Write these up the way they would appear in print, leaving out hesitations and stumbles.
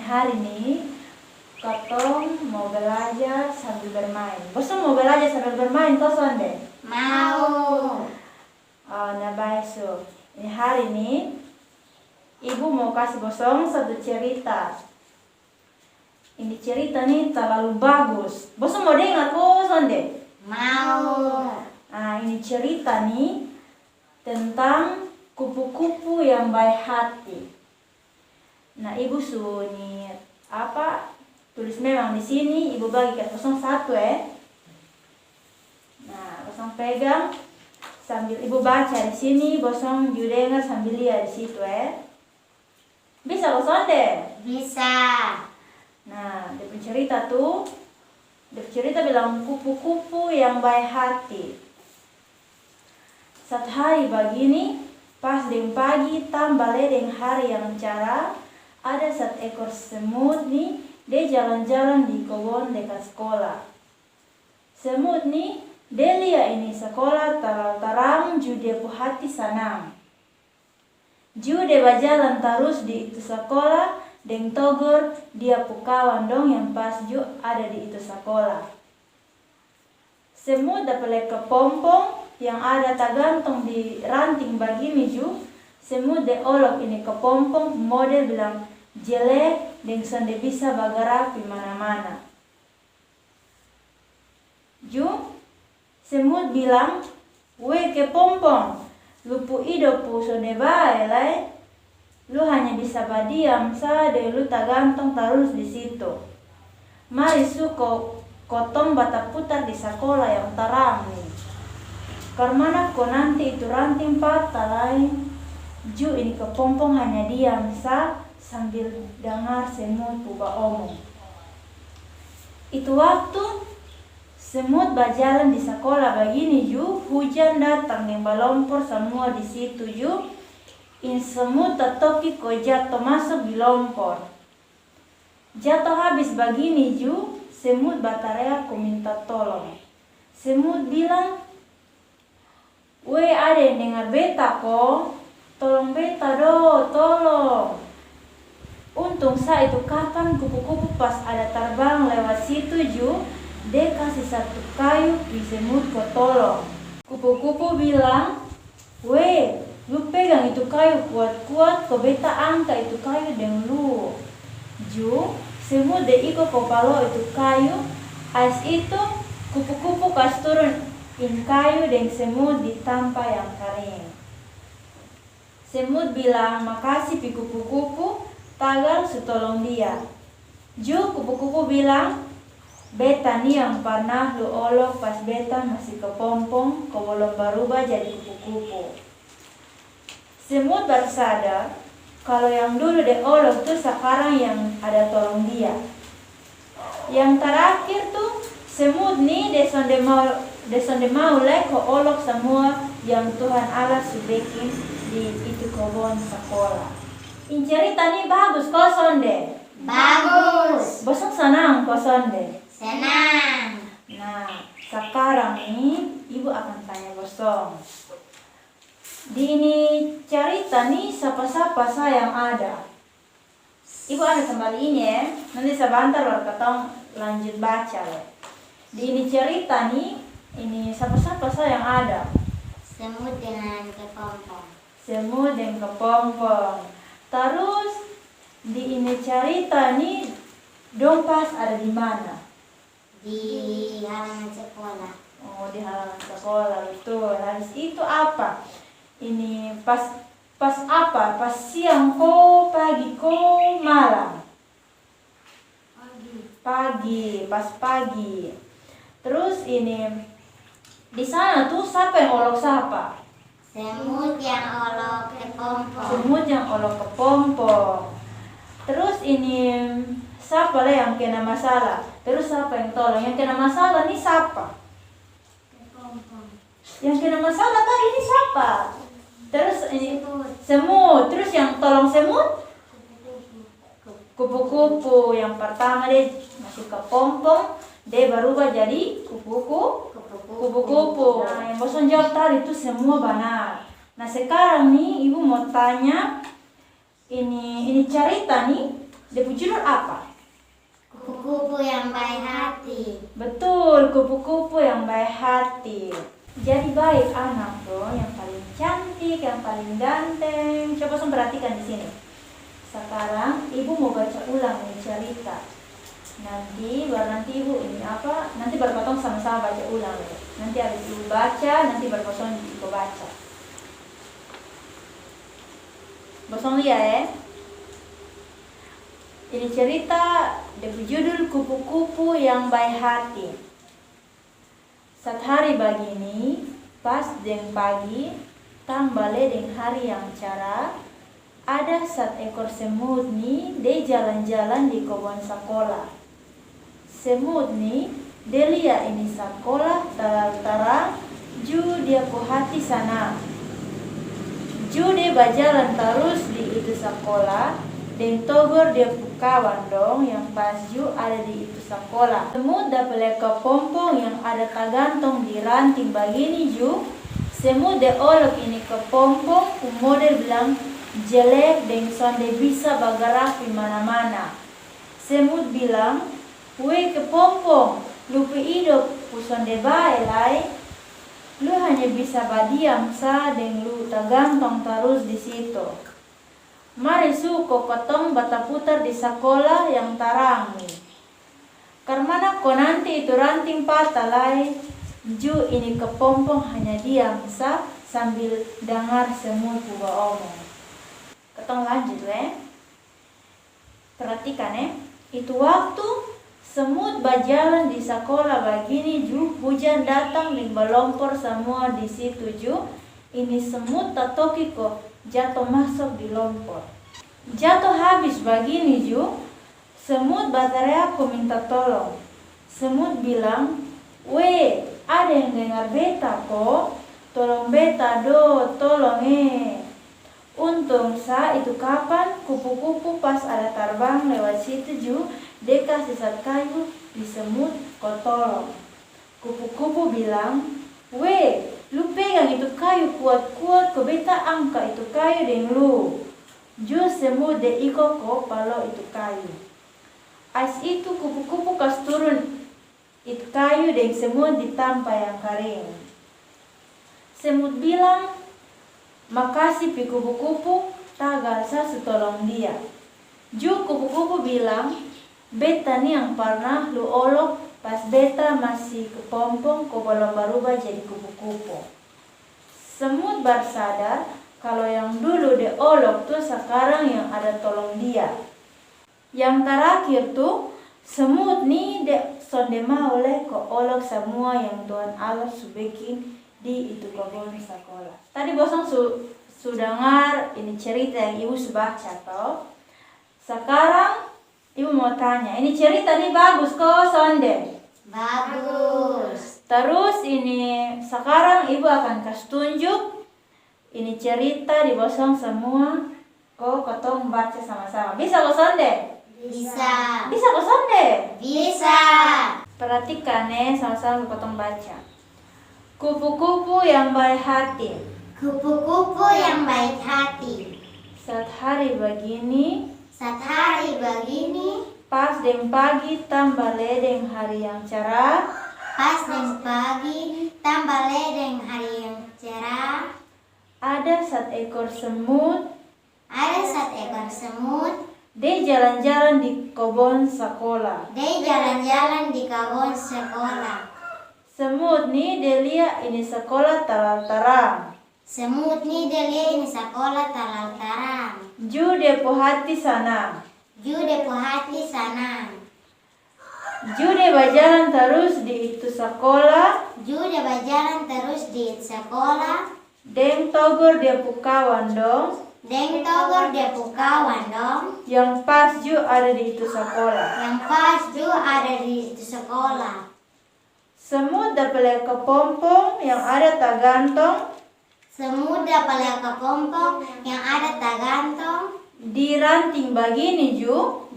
hari ini Katong mau belajar sambil bermain. Bosan mau belajar sambil bermain, kosong deh? Mau. Oh, nah baik so. Ini hari ini Ibu mau kasih bosong satu cerita. Ini cerita nih terlalu bagus. Bosong mau dengar kosong deh? Mau. Nah, ini cerita nih tentang kupu-kupu yang baik hati. Nah, Ibu sunyi tulis memang di sini. Ibu bagi ke kosong satu ya. Nah, kosong pegang sambil Ibu baca di sini, kosong juga dengar sambil lihat di situ ya. Bisa kosong deh? Bisa. Nah, dia cerita tuh, dia cerita bilang kupu-kupu yang baik hati. Saat hari begini, pas deng pagi tambah ledeng hari yang cerah, ada satu ekor semut nih, dia jalan-jalan di kebun dekat sekolah. Semut nih, dia lihat ini sekolah terang, ju dia pu hati senang. Ju dia berjalan terus di itu sekolah, deng togor dia pu kawan dong yang pas ju ada di itu sekolah. Semut dapat kepompong yang ada tergantung di ranting begini ju. Semut dia olok ini kepompong, model bilang jelek, dan sonde bisa bergerak di mana-mana. Ju, semut bilang, "Weh kepompong, lu pu hidup pu sonde bae lai. Lu hanya bisa berdiam saja, lu tak gantung terus di situ. Mari suko kotong bata putar di sekolah yang terang nih. Karena kau nanti itu ranting patah lain." Ju ini kepompong hanya diam sa sambil dengar semut puba omong. Itu waktu semut berjalan di sekolah begini ju, hujan datang yang melompor semua di situ ju. In semut tetoki ko jatuh masuk di lompor. Jatuh habis begini ju, semut batareak ko minta tolong. Semut bilang, "Weh ada yang dengar beta ko? Tolong beta do, tolong." Untung saat itu kapan kupu-kupu pas ada terbang lewat situ ju, dia kasih satu kayu di semut ko tolong. Kupu-kupu bilang, "Weh, lu pegang itu kayu kuat-kuat, ko beta angkat itu kayu dengan lu." Ju, semut dia ikut ko palo itu kayu. As itu kupu-kupu kas turun in kayu dan semut di tampa yang kering. Semut bilang, "Makasih pi kupu-kupu, tagal setolong dia." Ju, kupu-kupu bilang, "Beta nih yang pernah lu olok pas beta masih kepompong, kau belum berubah jadi kupu-kupu." Semut baru sadar kalau yang dulu dia olok tuh sekarang yang ada tolong dia. Yang terakhir tuh semut nih desonde mau leko olok semua yang Tuhan Allah sudekin di itu kebun sekolah. Ini cerita nih bagus kosong deh. Bagus. Bosong senang kosong deh. Senang. Nah, sekarang nih Ibu akan tanya bosong. Di ini cerita nih siapa-siapa saya yang ada. Ibu ada kembali ini ya. Nanti sebentar baru ketong lanjut baca ya. Di ini cerita nih, ini siapa-siapa saya yang ada. Semut dengan kepompong. Semut dan kepompong. Terus di ini cerita nih dong pas ada di mana? Di halaman sekolah. Oh, di halaman sekolah betul. Habis itu apa? Ini pas apa? Pas siang ko, pagi ko, malam. Pagi, pas pagi. Terus ini di sana tuh siapa yang olok siapa? Semut yang olok kepompong. Semut yang olok kepompong. Terus ini siapa lah yang kena masalah? Terus siapa yang tolong? Yang kena masalah nih siapa? Kepompong. Yang kena masalah tadi ini siapa? Terus ini semut. Terus yang tolong semut? Kupu-kupu. Yang pertama dia masih kepompong, dia berubah jadi kupu-kupu. Nah, yang bosan jawab tadi itu semua benar. Nah, sekarang nih Ibu mau tanya, ini cerita nih Dia judul apa? Kupu-kupu yang baik hati. Betul, kupu-kupu yang baik hati. Jadi baik anak bro, yang paling cantik, yang paling ganteng. Coba perhatikan di sini. Sekarang ibu mau baca ulang nih cerita. Nanti ibu ini apa? Nanti berpotong sama-sama baca ulang ya. Nanti habis ibu baca, nanti berpotong ibu baca. Bosong lihat ya. Ini cerita dengan judul Kupu-kupu yang Baik Hati. Saat hari begini, pas deng pagi, tambale deng hari yang cerah, ada satu ekor semut nih, dia jalan-jalan di kebun sekolah. Semut nih, dia lihat ini sekolah terang, ju dia ku hati sana. Ju dia berjalan terus di itu sekolah, dan togor dia pu kawan dong yang pas Ju ada di itu sekolah. Semut dapat kepompong yang ada tergantung di ranting begini Ju. Semut dia olok ini kepompong, model bilang jelek dan sonde bisa bergerak di mana-mana. Semut bilang, "Weh kepompong, lu hidup ku sonde bae lai. Lu hanya bisa berdiam sa dan lu tergantung terus di situ. Mari suko potong bata putar di sekolah yang tarang nih. Karena ko nanti itu ranting patah lai." Ju ini kepompong hanya diam sa sambil dengar semut buka omong. Ketong lanjut perhatikan itu waktu semut berjalan di sekolah begini Ju, hujan datang dan melompor semua di situ Ju. Ini semut tatoki kok jatuh masuk di lompor. Jatuh habis begini Ju, semut berteriak minta tolong. Semut bilang, "Weh, ada yang dengar beta kok? Tolong beta do, tolong Untung itu kapan kupu-kupu pas ada terbang lewat situ Ju, dia kasih satu kayu di semut kok tolong. Kupu-kupu bilang, "Weh, lu pegang itu kayu kuat-kuat, kok beta angkat itu kayu dengan lu." Ju semut de iko kok palo itu kayu. As itu kupu-kupu kas turun itu kayu dan semut ditampa yang kering. Semut bilang, "Makasih pi kupu-kupu, tagal sa tolong dia." Ju kupu-kupu bilang, "Beta nih yang pernah lu olok pas beta masih kepompong kok belum berubah jadi kupu-kupu." Semut bersadar kalau yang dulu dia olok tuh sekarang yang ada tolong dia. Yang terakhir tuh semut nih dia sonde mau kok olok semua yang Tuhan Allah bikin di itu kebun sekolah. Tadi bosong sudah dengar ini cerita yang ibu baca toh. Sekarang ibu mau tanya, ini cerita nih bagus kok sonde? Bagus. Terus ini sekarang ibu akan kasih tunjuk ini cerita di bosong semua. Kok ketong baca sama-sama. Bisa kok sonde? Bisa. Bisa kok sonde? Bisa. Perhatikan sama-sama ketong baca. Kupu-kupu yang baik hati. Kupu-kupu yang baik hati. Saat hari begini, pas deng pagi tambah ledeng hari yang cerah. Pas deng pagi tambah ledeng hari yang cerah. Ada satu ekor semut. Dia jalan-jalan di kebun sekolah. Semut nih dia lihat ini sekolah terang. Ju dia pu hati sanang. Ju dia berjalan terus di itu sekolah. Deng togor dia pu kawan dong. Yang pas Ju ada di itu sekolah. Semut dapat kepompong yang ada tergantung. Di ranting begini Ju.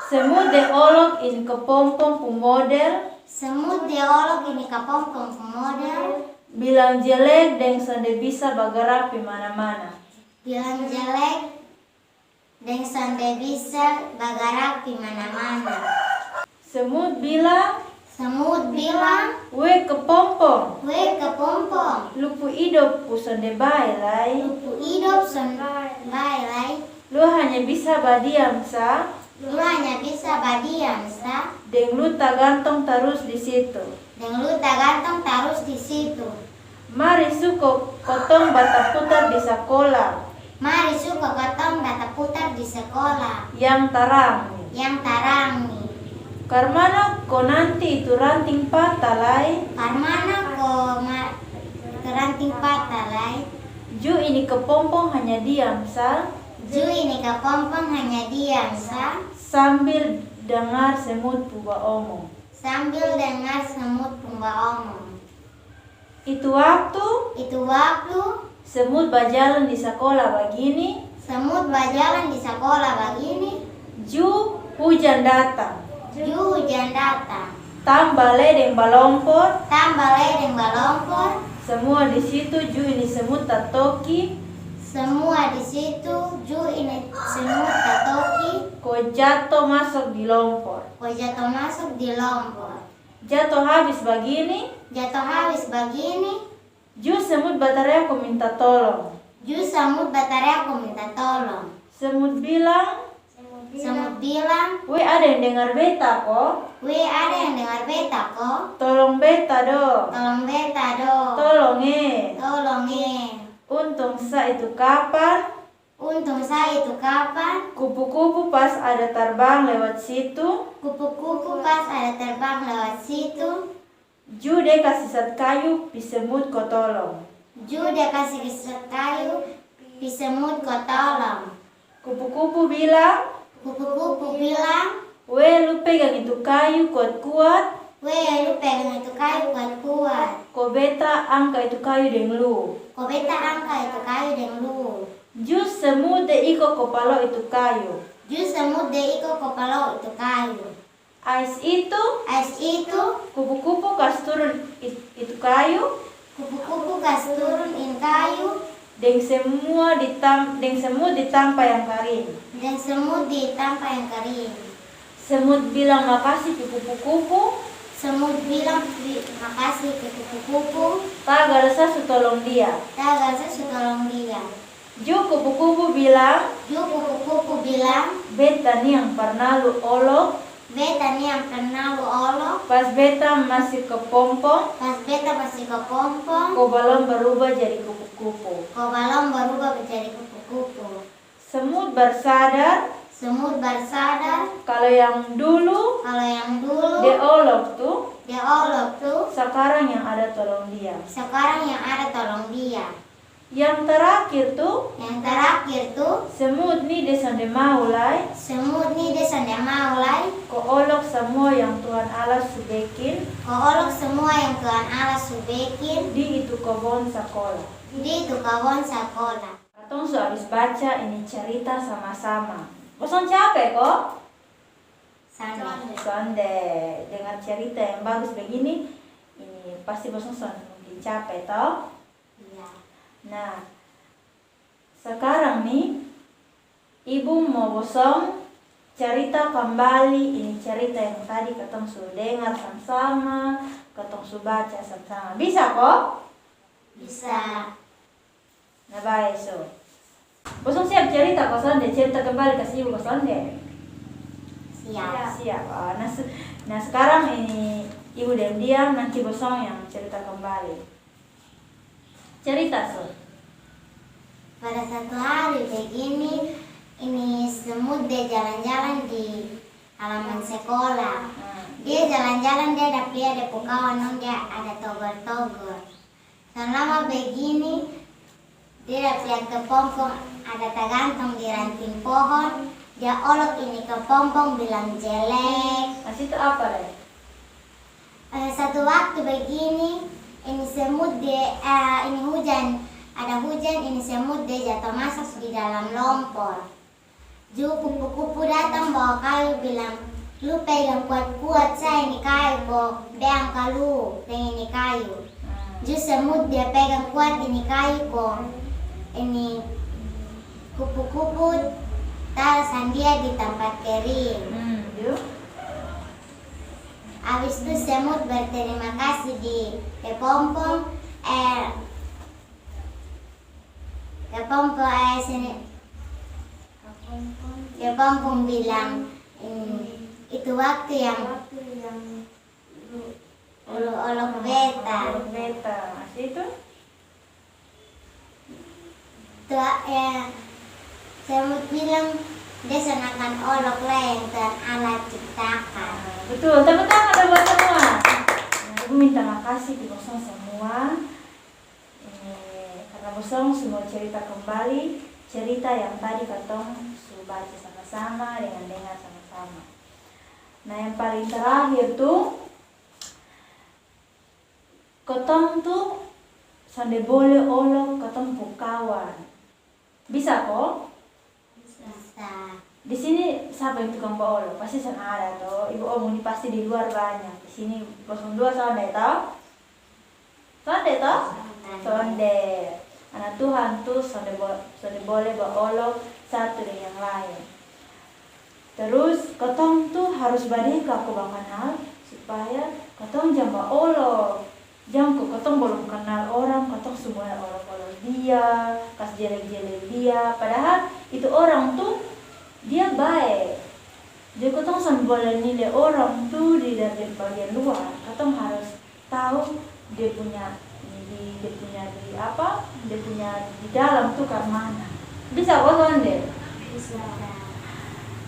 Semut de olok in kepompong model. Bilang jelek dan sonde bisa bergerak di mana-mana. dan sonde bisa bergerak di mana-mana. Semut bilang, "We kepompong, lupu hidup pu sonde bae lai. lupu hidup son bae lai. Lu hanya bisa badiam sa, Lu hanya bisa badiam sa, deng lu tak gantung terus di situ. dan lu tak gantung terus di situ. Mari suko potong bata putar di sekolah Mari suka ketong bata putar di sekolah yang terang. yang tarangi. Karmana ko nanti itu ranting patah lai. Karmana ko keranting patah lai. Ju ini kepompong hanya diam sa, Ju ini kepompong hanya diam sa, sambil dengar semut puba omong. sambil dengar semut pumba omong. Itu waktu Itu waktu semut berjalan di sekolah begini, semut berjalan di sekolah begini. ju hujan datang. Ju hujan datang, Tambah ledeng balompor, tambah ledeng balompor. semua di situ ju ini semut tatoki, Semua di situ ju ini semut tatoki. ko jatuh masuk di lompor. Ko jatuh masuk di lompor. Jatuh habis begini, Jatuh habis begini. ju semut baterai aku minta tolong. Ju semut baterai aku minta tolong. Semut bilang, Semut bilang, "We ada yang dengar beta kok? "We ada yang dengar beta kok? Tolong beta dong. Tolong beta dong. Tolong Tolong Untung sa itu kapan? Untung saya itu kapan? Kupu-kupu pas ada terbang lewat situ. Kupu-kupu pas ada terbang lewat situ. Ju deh kasih sat kayu, pi semut ko tolong. Ju dia kasih kisah kayu, pi semut kau tolong. Kupu-kupu bilang, Kupu-kupu bilang, "We lu pegang itu kayu kuat-kuat, "We lu pegang itu kayu kuat-kuat. ko beta angka itu kayu deng lu." Kau beta angka itu kayu dengan lu. Ju semut de iko ko palo itu kayu. Ju semut deh ikut kepala itu kayu. Ais itu, Ais itu kupu-kupu kas turun itu kayu, kupu-kupu kasih turun in kayu. deng semut ditampa yang kering. Dan semut di tanpa yang kering. Semut bilang makasih ke kupu-kupu, Semut bilang terima kasih ke kupu-kupu. tak rasa su tolong dia. Tak rasa tolong dia. Ju kupu-kupu bilang, Ju kupu-kupu bilang, beta nih yang pernah lu olok, beta nih yang pernah lu olok. pas beta masih kepompong, Pas beta masih ke pompong, ko balon berubah jadi kupu-kupu. kau balon berubah menjadi kupu-kupu. Semut bersadar Semut bersadar kalau yang dulu kalau yang dulu dia olok tuh, dia olok tuh, sekarang yang ada tolong dia. sekarang yang ada tolong dia. Yang terakhir tuh, Yang terakhir tuh, semut nih dia sonde mau lai, semut nih dia sudah mau lai. ko olok semua yang Tuhan Allah subekin Kau olok semua yang Tuhan Allah subekin di itu kebun sekolah. di itu kawan sekolah. Katong su habis baca ini cerita sama-sama. Bosan capek kok? Sana. Sonde dengar cerita yang bagus begini, ini pasti bosan mungkin capek toh. Iya. Nah, sekarang nih ibu mau bosan cerita kembali ini cerita yang tadi katong su dengar sama-sama, katong su baca sama-sama. Bisa kok? Bisa. Nah baik so. Bosan siap cerita kosan deh, cerita kembali kasih ibu kosan deh. Siap. Siap. Oh, nah sekarang ini ibu diam-diam, nanti bosan yang cerita kembali. Cerita so. Pada satu hari begini, ini semut dia jalan-jalan di halaman sekolah. Dia jalan-jalan, dia ada lihat kawan dia ada togor-togor. Selama begini, dia lihat kepompong ada tergantung di ranting pohon. Dia olok ini kepompong bilang jelek. Nah situ apa deh? Satu waktu begini, ini semut dia, ini hujan, ada hujan, ini semut dia jatuh masuk di dalam lompor. Ju kupu-kupu datang bawa kayu bilang, "Lu pegang kuat-kuat saya ini kayu, bawa beang kalu, ini kayu." Ju semut dia pegang kuat ini kayu, kok ini kupu-kupu taruh dia di tempat kering. Yuk. Habis itu semut berterima kasih di kepompong sini. Kepompong bilang itu waktu yang olok beta. Masih itu? Semut bilang dia senakan olok lah yang Tuhan Allah ciptakan. Betul, tepuk tangan ada buat semua. Ibu minta makasih di Bosong semua. Karena Bosong semua cerita kembali cerita yang tadi katong sudah baca sama-sama dengan dengar sama-sama. Nah yang paling terakhir tuh, katong tuh sande boleh olok katong pu kawan. Bisa kok? Bisa. Di sini siapa yang tukang bawa olok? Pasti sana ada toh. Ibu omong ini pasti di luar banyak. Di sini 02 sonde toh? Sonde toh? Sonde. Anak Tuhan tuh sonde boleh bawa olok satu dengan yang lain. Terus katong tuh harus badika aku kenal supaya katong jangan bawa olok. Jangan kok katong belum kenal orang, katong semuanya olok-olok dia, kas jelek-jelek dia. Padahal itu orang tuh dia baik. Jadi katong sambil boleh nilai orang tuh dari bagian luar. Katong harus tahu dia punya di dalam tuh ke mana. Bisa kok sonde? Bisa.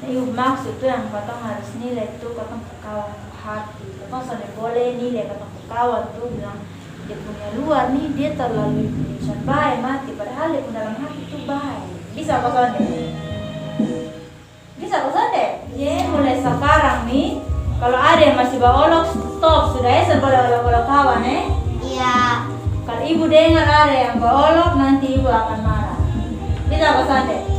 Nah, itu maksud tuh yang katong harus nilai tuh katong kawan hati. Katong sambil boleh nilai katong kawan tuh bilang dia punya luar nih dia terlalu insan baik mati. Padahal dia punya dalam hati tuh baik. Bisa kok sonde? Bisa kok sonde? Ya mulai sekarang nih kalau ada yang masih bawa olok stop sudah ya boleh olok-olok kawan Iya. Kalau ibu dengar ada yang bawa olok nanti ibu akan marah. Bisa kok sonde?